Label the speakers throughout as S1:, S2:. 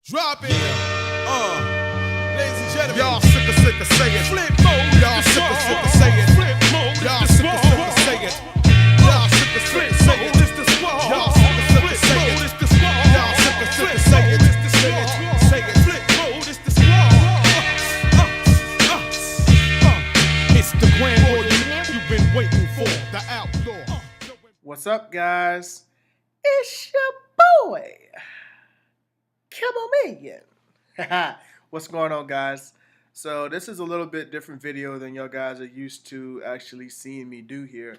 S1: Drop it. Ladies and gentlemen.
S2: Y'all sick of say it.
S1: Flip mode.
S2: Y'all sick of say it.
S1: Flip mode.
S2: Y'all sick of say it. Y'all sick of say it.
S1: It's the squad.
S2: Y'all sick of say it.
S1: It's the squad.
S2: Y'all sick of say it.
S1: It's the squad. Say it. Flip mode. It's the squad. It's the grand order you've been waiting for.
S2: The outlaw.
S3: What's up, guys? It's your boy, Camomeleon. What's going on, guys? So this is a little bit different video than y'all guys are used to actually seeing me do here.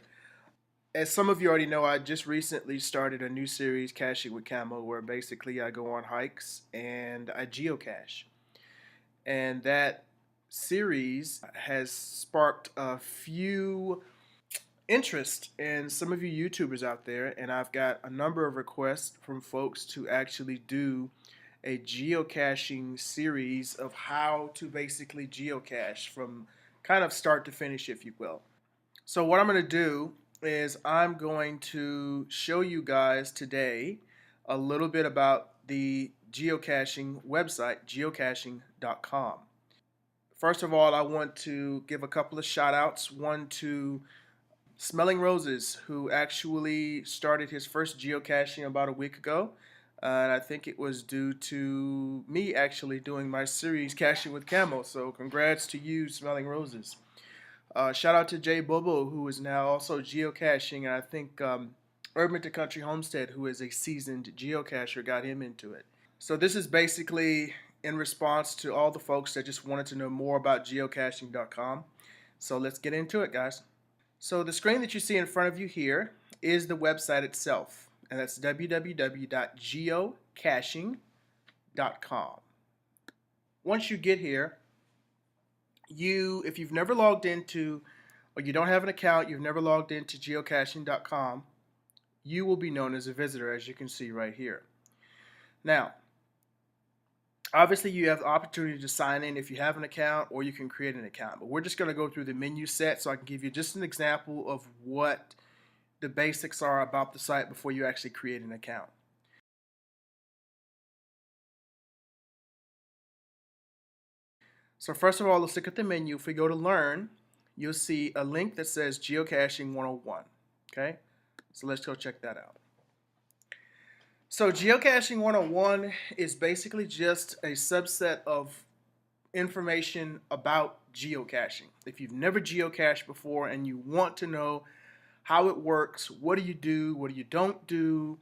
S3: As some of you already know, I just recently started a new series, Caching with Camo, where basically I go on hikes and I geocache. And that series has sparked a few interest in some of you YouTubers out there, and I've got a number of requests from folks to actually do a geocaching series of how to basically geocache from kind of start to finish, if you will. So what I'm going to do is I'm going to show you guys today a little bit about the geocaching website, geocaching.com. First of all, I want to give a couple of shout outs. One to Smelling Roses, who actually started his first geocaching about a week ago. And I think it was due to me actually doing my series Caching with Camo. So congrats to you, Smelling Roses. Shout out to Jay Bobo, who is now also geocaching. And I think Urban to Country Homestead, who is a seasoned geocacher, got him into it. So this is basically in response to all the folks that just wanted to know more about geocaching.com. So let's get into it, guys. So the screen that you see in front of you here is the website itself, and that's www.geocaching.com. Once you get here, if you've never logged into, or you don't have an account, you've never logged into geocaching.com, you will be known as a visitor, as you can see right here. Now, obviously, you have the opportunity to sign in if you have an account, or you can create an account. But we're just going to go through the menu set so I can give you just an example of what the basics are about the site before you actually create an account. So first of all, let's look at the menu. If we go to Learn, you'll see a link that says Geocaching 101. Okay, so let's go check that out. So Geocaching 101 is basically just a subset of information about geocaching. If you've never geocached before and you want to know how it works, what do you don't do,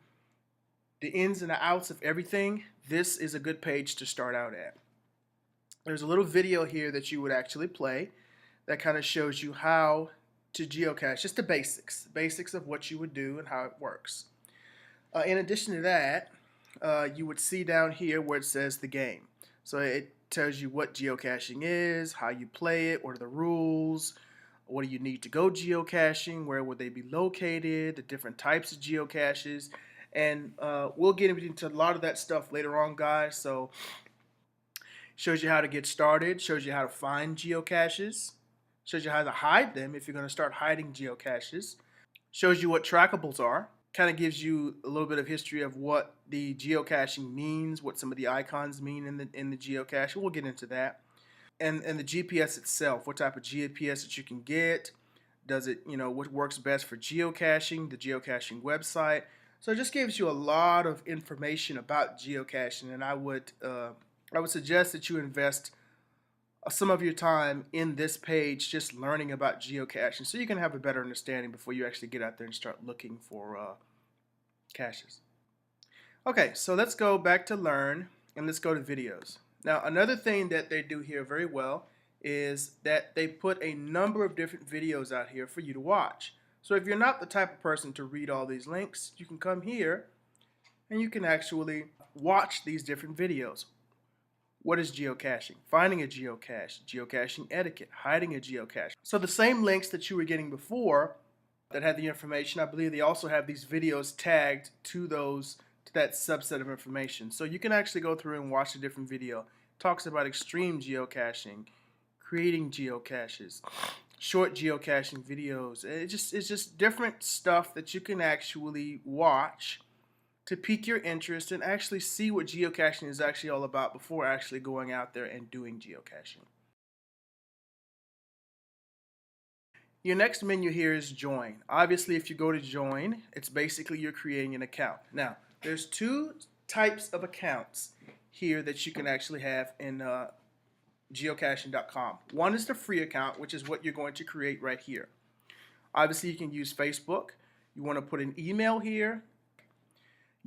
S3: the ins and the outs of everything, this is a good page to start out at. There's a little video here that you would actually play that kind of shows you how to geocache, just the basics of what you would do and how it works. In addition to that, you would see down here where it says the game. So it tells you what geocaching is, how you play it, what are the rules, what do you need to go geocaching, where would they be located, the different types of geocaches, and we'll get into a lot of that stuff later on, guys. So shows you how to get started, shows you how to find geocaches, shows you how to hide them if you're going to start hiding geocaches, shows you what trackables are, kind of gives you a little bit of history of what the geocaching means, what some of the icons mean in the geocache. We'll get into that. And the GPS itself, what type of GPS that you can get, does it, what works best for geocaching, the geocaching website. So it just gives you a lot of information about geocaching, and I would suggest that you invest some of your time in this page just learning about geocaching so you can have a better understanding before you actually get out there and start looking for caches. Okay, so let's go back to Learn and let's go to videos. Now, another thing that they do here very well is that they put a number of different videos out here for you to watch. So if you're not the type of person to read all these links, you can come here and you can actually watch these different videos. What is geocaching? Finding a geocache, geocaching etiquette, hiding a geocache. So the same links that you were getting before that had the information, I believe they also have these videos tagged to that subset of information. So you can actually go through and watch a different video. It talks about extreme geocaching, creating geocaches, short geocaching videos. It's just different stuff that you can actually watch to pique your interest and actually see what geocaching is actually all about before actually going out there and doing geocaching. Your next menu here is join. Obviously, if you go to join, it's basically you're creating an account. Now, there's two types of accounts here that you can actually have in geocaching.com. One is the free account, which is what you're going to create right here. Obviously, you can use Facebook. You want to put an email here.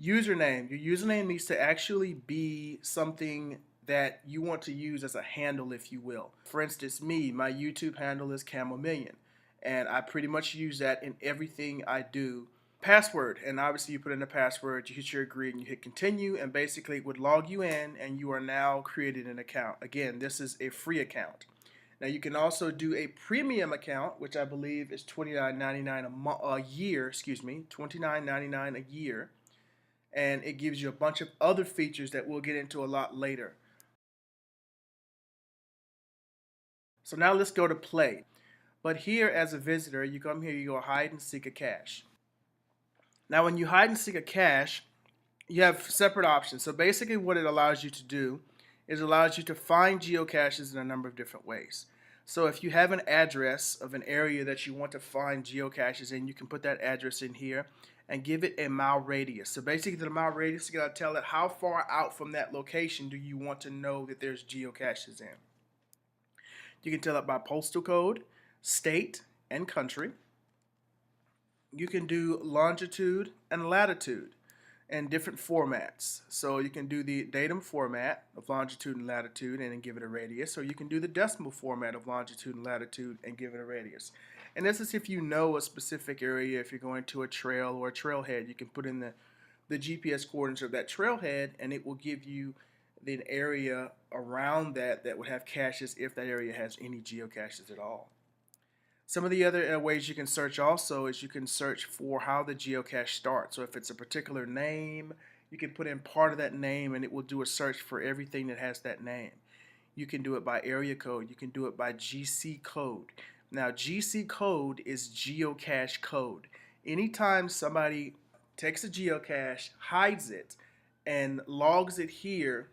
S3: Username. Your username needs to actually be something that you want to use as a handle, if you will. For instance, me, my YouTube handle is Camomeleon, and I pretty much use that in everything I do. Password, and obviously you put in the password, you hit your agree, and you hit continue, and basically it would log you in, and you are now created an account. Again, this is a free account. Now you can also do a premium account, which I believe is $29.99 a year. Excuse me, $29.99 a year, and it gives you a bunch of other features that we'll get into a lot later. So now let's go to play. But here, as a visitor, you come here, you go hide and seek a cache. Now, when you hide and seek a cache, you have separate options. So basically what it allows you to do is it allows you to find geocaches in a number of different ways. So if you have an address of an area that you want to find geocaches in, you can put that address in here and give it a mile radius. So basically the mile radius, you gotta tell it how far out from that location do you want to know that there's geocaches in. You can tell it by postal code, state, and country. You can do longitude and latitude in different formats. So you can do the datum format of longitude and latitude and then give it a radius, or you can do the decimal format of longitude and latitude and give it a radius. And this is if you know a specific area. If you're going to a trail or a trailhead, you can put in the GPS coordinates of that trailhead, and it will give you the area around that would have caches if that area has any geocaches at all. Some of the other ways you can search also is you can search for how the geocache starts. So if it's a particular name, you can put in part of that name and it will do a search for everything that has that name. You can do it by area code. You can do it by GC code. Now, GC code is geocache code. Anytime somebody takes a geocache, hides it, and logs it here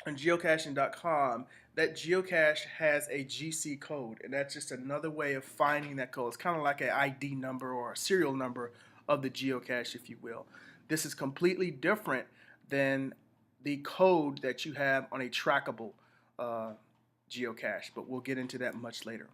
S3: on geocaching.com, that geocache has a GC code, and that's just another way of finding that code. It's kind of like an ID number or a serial number of the geocache, if you will. This is completely different than the code that you have on a trackable geocache, but we'll get into that much later.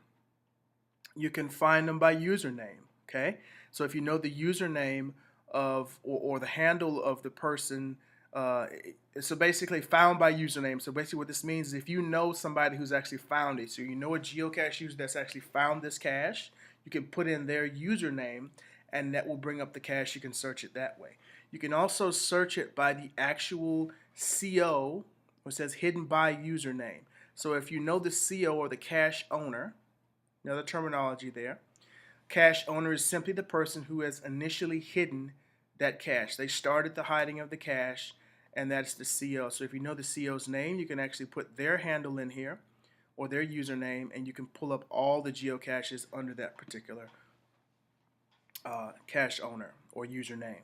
S3: You can find them by username, okay? So if you know the username of or the handle of the person, so basically found by username. So basically what this means is if you know somebody who's actually found it, so you know a geocache user that's actually found this cache, you can put in their username and that will bring up the cache. You can search it that way. You can also search it by the actual CO, which says hidden by username. So if you know the CO or the cache owner, another terminology there, cache owner is simply the person who has initially hidden that cache. They started the hiding of the cache, and that's the CO. So if you know the CO's name, you can actually put their handle in here or their username, and you can pull up all the geocaches under that particular cache owner or username.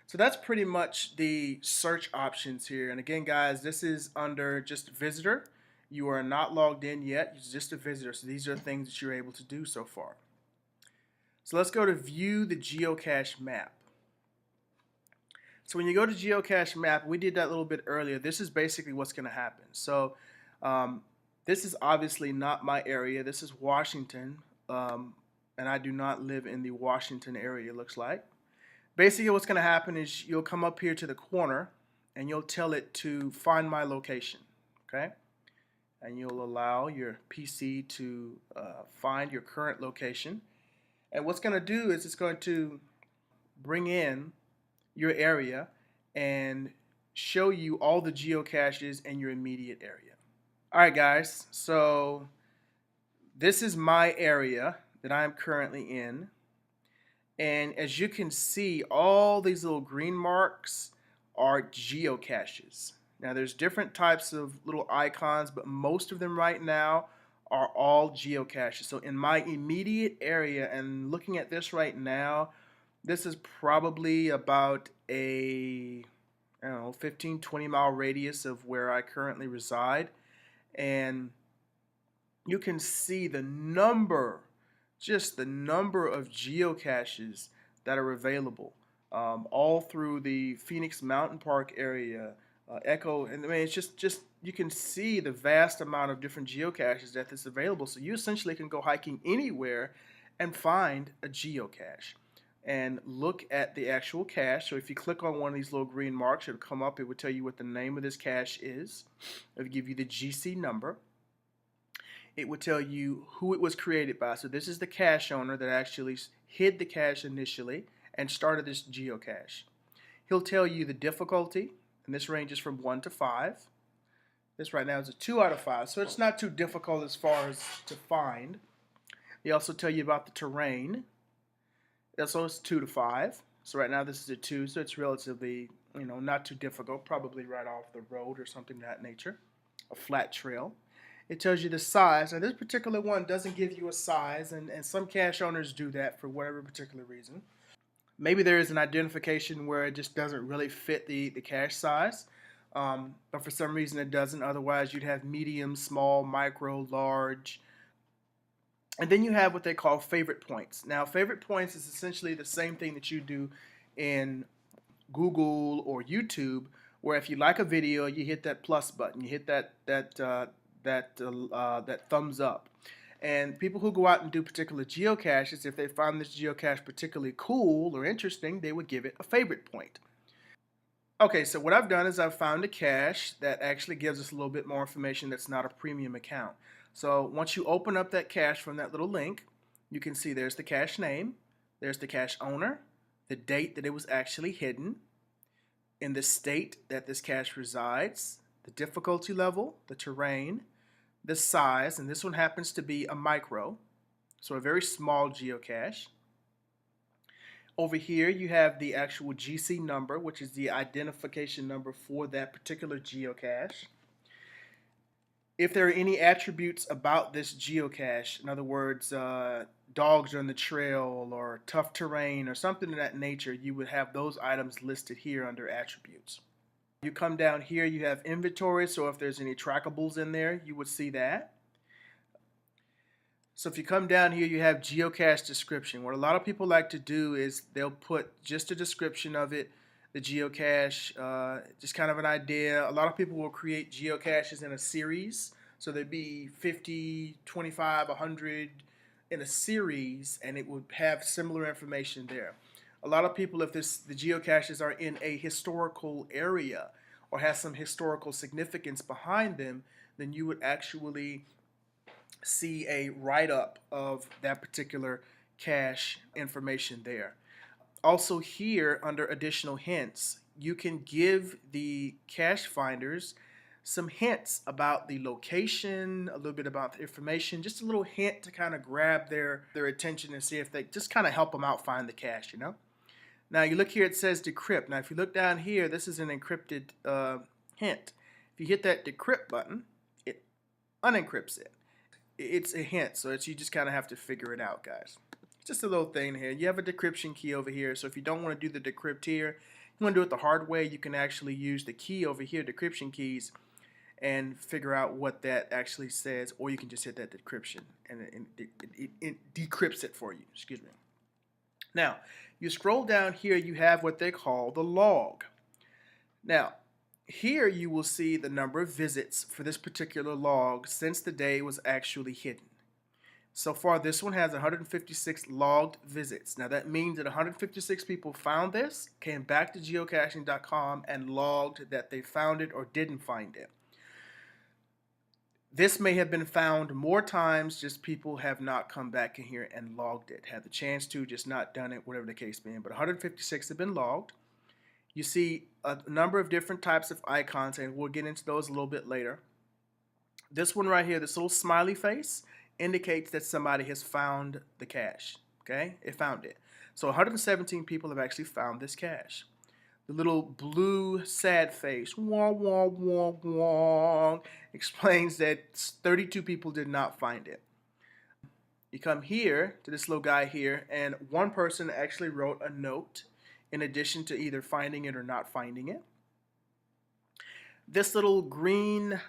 S3: So that's pretty much the search options here. And again, guys, this is under just visitor. You are not logged in yet. It's just a visitor. So these are things that you're able to do so far. So let's go to view the geocache map. So when you go to geocache map, we did that a little bit earlier. This is basically what's going to happen. So this is obviously not my area. This is Washington, and I do not live in the Washington area, it looks like. Basically what's going to happen is you'll come up here to the corner and you'll tell it to find my location, okay? And you'll allow your PC to find your current location. And what's going to do is it's going to bring in your area and show you all the geocaches in your immediate area. Alright guys, so this is my area that I'm currently in, and as you can see, all these little green marks are geocaches. Now there's different types of little icons, but most of them right now are all geocaches. So in my immediate area, and looking at this right now, This is probably about a, I don't know, 15, 20-mile radius of where I currently reside. And you can see the number, just the number of geocaches that are available all through the Phoenix Mountain Park area, Echo, and I mean it's just you can see the vast amount of different geocaches that is available. So you essentially can go hiking anywhere and find a geocache and look at the actual cache. So if you click on one of these little green marks, it'll come up. It will tell you what the name of this cache is. It'll give you the GC number. It would tell you who it was created by. So this is the cache owner that actually hid the cache initially and started this geocache. He'll tell you the difficulty, and this ranges from 1 to 5. This right now is a 2 out of 5, so it's not too difficult as far as to find. They also tell you about the terrain. Also, it's 2 to 5. So right now this is a 2, so it's relatively, not too difficult, probably right off the road or something of that nature, a flat trail. It tells you the size. Now this particular one doesn't give you a size, and some cache owners do that for whatever particular reason. Maybe there is an identification where it just doesn't really fit the cache size, but for some reason it doesn't. Otherwise you'd have medium, small, micro, large. And then you have what they call favorite points. Now favorite points is essentially the same thing that you do in Google or YouTube, where if you like a video, you hit that plus button, you hit that thumbs up. And people who go out and do particular geocaches, if they find this geocache particularly cool or interesting, they would give it a favorite point. Okay, so what I've done is I've found a cache that actually gives us a little bit more information that's not a premium account. So once you open up that cache from that little link, you can see there's the cache name, there's the cache owner, the date that it was actually hidden, in the state that this cache resides, the difficulty level, the terrain, the size, and this one happens to be a micro, so a very small geocache. Over here you have the actual GC number, which is the identification number for that particular geocache. If there are any attributes about this geocache, in other words, dogs on the trail or tough terrain or something of that nature, you would have those items listed here under attributes. You come down here, you have inventory, so if there's any trackables in there, you would see that. So if you come down here, you have geocache description. What a lot of people like to do is they'll put just a description of it, the geocache, just kind of an idea. A lot of people will create geocaches in a series, so there'd be 50, 25, 100 in a series, and it would have similar information there. A lot of people, if the geocaches are in a historical area or has some historical significance behind them, then you would actually see a write-up of that particular cache information there. Also here, under additional hints, you can give the cache finders some hints about the location, a little bit about the information, just a little hint to kind of grab their attention and see if they just kind of help them out find the cache, Now you look here, it says decrypt. Now if you look down here, this is an encrypted hint. If you hit that decrypt button, it unencrypts it. It's a hint, so you just kind of have to figure it out, guys. Just a little thing here. You have a decryption key over here, so if you don't want to do the decrypt here, you want to do it the hard way, you can actually use the key over here, decryption keys, and figure out what that actually says, or you can just hit that decryption, and it decrypts it for you. Excuse me. Now, you scroll down here, you have what they call the log. Now, here you will see the number of visits for this particular log since the day it was actually hidden. So far, this one has 156 logged visits. Now, that means that 156 people found this, came back to geocaching.com, and logged that they found it or didn't find it. This may have been found more times, just people have not come back in here and logged it. Had the chance to, just not done it, whatever the case may be. But 156 have been logged. You see a number of different types of icons, and we'll get into those a little bit later. This one right here, this little smiley face, indicates that somebody has found the cache. Okay, it found it. So 117 people have actually found this cache. The little blue sad face, wah, wah, wah, wah, explains that 32 people did not find it. You come here to this little guy here, and one person actually wrote a note in addition to either finding it or not finding it. This little green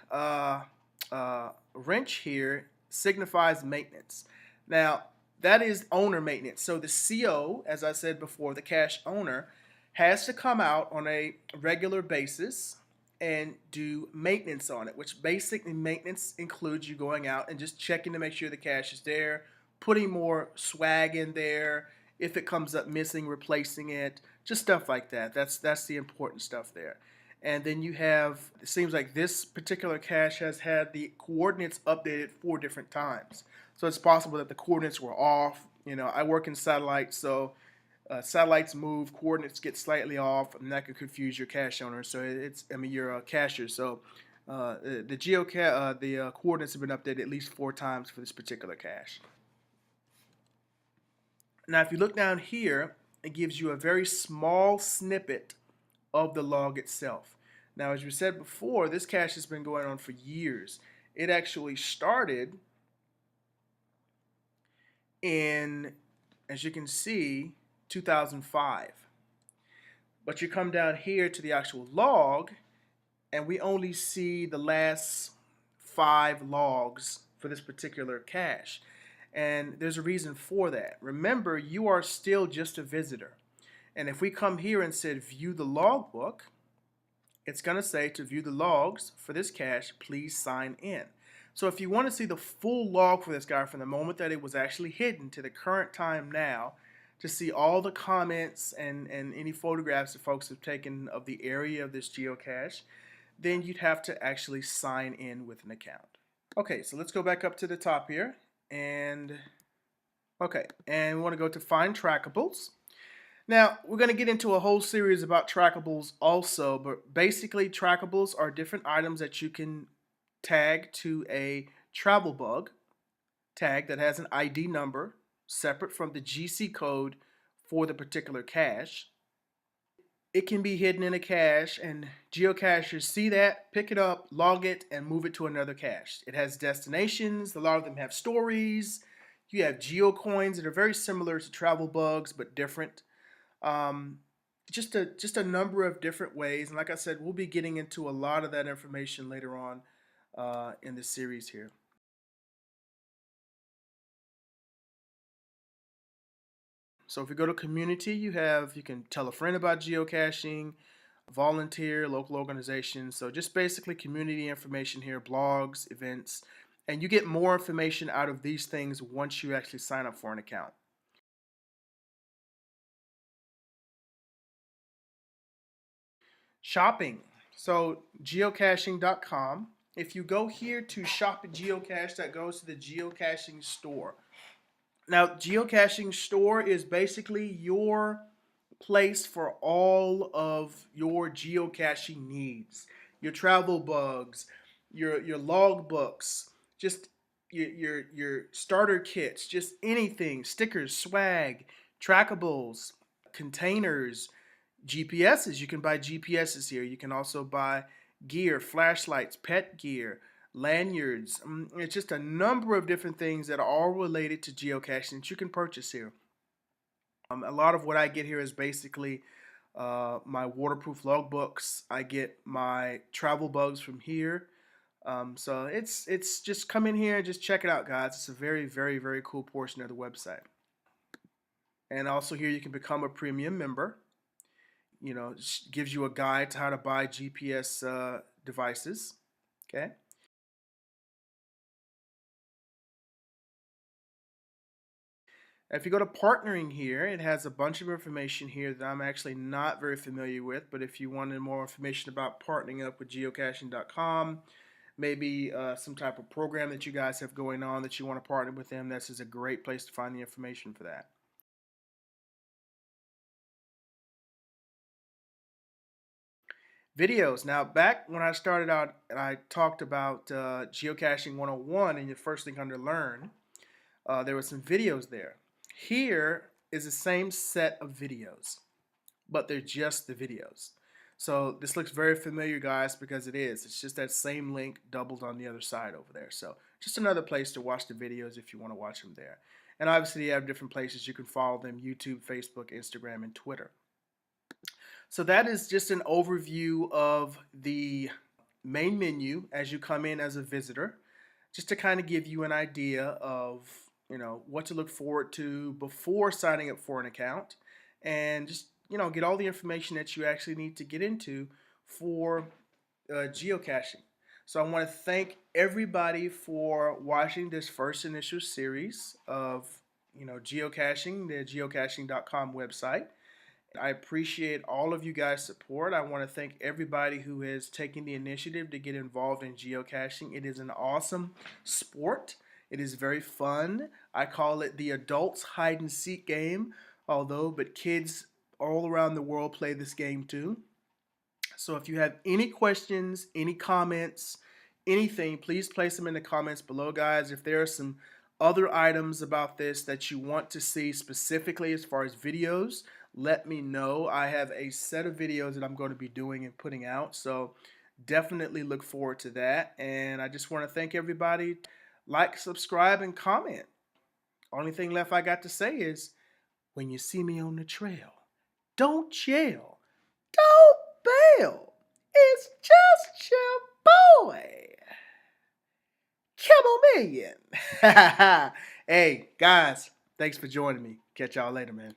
S3: wrench here signifies maintenance. Now, that is owner maintenance. So the CO, as I said before, the cache owner, has to come out on a regular basis and do maintenance on it, which basically maintenance includes you going out and just checking to make sure the cache is there, putting more swag in there, if it comes up missing, replacing it, just stuff like that. That's the important stuff there. And then you have, it seems like this particular cache has had the coordinates updated 4 different times. So it's possible that the coordinates were off. You know, I work in satellites, so satellites move, coordinates get slightly off, and that could confuse your cache owner. So your cacher. So the coordinates have been updated at least 4 times for this particular cache. Now, if you look down here, it gives you a very small snippet of the log itself. Now, as we said before, this cache has been going on for years. It actually started in, as you can see, 2005. But you come down here to the actual log, and we only see the last 5 logs for this particular cache. And there's a reason for that. Remember, you are still just a visitor. And if we come here and said view the logbook, it's going to say to view the logs for this cache, please sign in. So if you want to see the full log for this guy from the moment that it was actually hidden to the current time now, to see all the comments and any photographs that folks have taken of the area of this geocache, then you'd have to actually sign in with an account. Okay, so let's go back up to the top here. And we want to go to find trackables. Now, we're going to get into a whole series about trackables also, but basically trackables are different items that you can tag to a travel bug tag that has an ID number separate from the GC code for the particular cache. It can be hidden in a cache, and geocachers see that, pick it up, log it, and move it to another cache. It has destinations. A lot of them have stories. You have geocoins that are very similar to travel bugs but different. Just a number of different ways, and like I said, we'll be getting into a lot of that information later on in this series here. So if you go to community, you can tell a friend about geocaching, volunteer, local organizations. So just basically community information here, blogs, events, and you get more information out of these things once you actually sign up for an account. Shopping. So geocaching.com. If you go here to shop a geocache, that goes to the geocaching store. Now, geocaching store is basically your place for all of your geocaching needs. Your travel bugs, your log books, just your starter kits, just anything, stickers, swag, trackables, containers, GPSs. You can buy GPSs here. You can also buy gear, flashlights, pet gear, lanyards. It's just a number of different things that are all related to geocaching that you can purchase here. A lot of what I get here is basically my waterproof logbooks. I get my travel bugs from here. So it's just come in here and just check it out, guys. It's a very, very, very cool portion of the website. And also here you can become a premium member. You know, it gives you a guide to how to buy GPS devices. Okay. If you go to partnering here, it has a bunch of information here that I'm actually not very familiar with, but if you wanted more information about partnering up with geocaching.com, maybe some type of program that you guys have going on that you want to partner with them, this is a great place to find the information for that. Videos. Now, back when I started out and I talked about Geocaching 101 and your first thing under Learn, there were some videos there. Here is the same set of videos, but they're just the videos. So this looks very familiar, guys, because it is. It's just that same link doubled on the other side over there. So just another place to watch the videos if you want to watch them there. And obviously, you have different places you can follow them: YouTube, Facebook, Instagram, and Twitter. So that is just an overview of the main menu as you come in as a visitor, just to kind of give you an idea of, what to look forward to before signing up for an account, and just, get all the information that you actually need to get into for geocaching. So I want to thank everybody for watching this first initial series of, geocaching, the geocaching.com website. I appreciate all of you guys' support. I want to thank everybody who has taken the initiative to get involved in geocaching. It is an awesome sport. It is very fun. I call it the adults hide and seek game, but kids all around the world play this game too. So if you have any questions, any comments, anything, please place them in the comments below, guys. If there are some other items about this that you want to see specifically as far as videos, let me know. I have a set of videos that I'm going to be doing and putting out, so definitely look forward to that. And I just want to thank everybody. Like, subscribe, and comment. Only thing left I got to say is, when you see me on the trail, don't yell, don't bail. It's just your boy, Camomeleon. Hey, guys, thanks for joining me. Catch y'all later, man.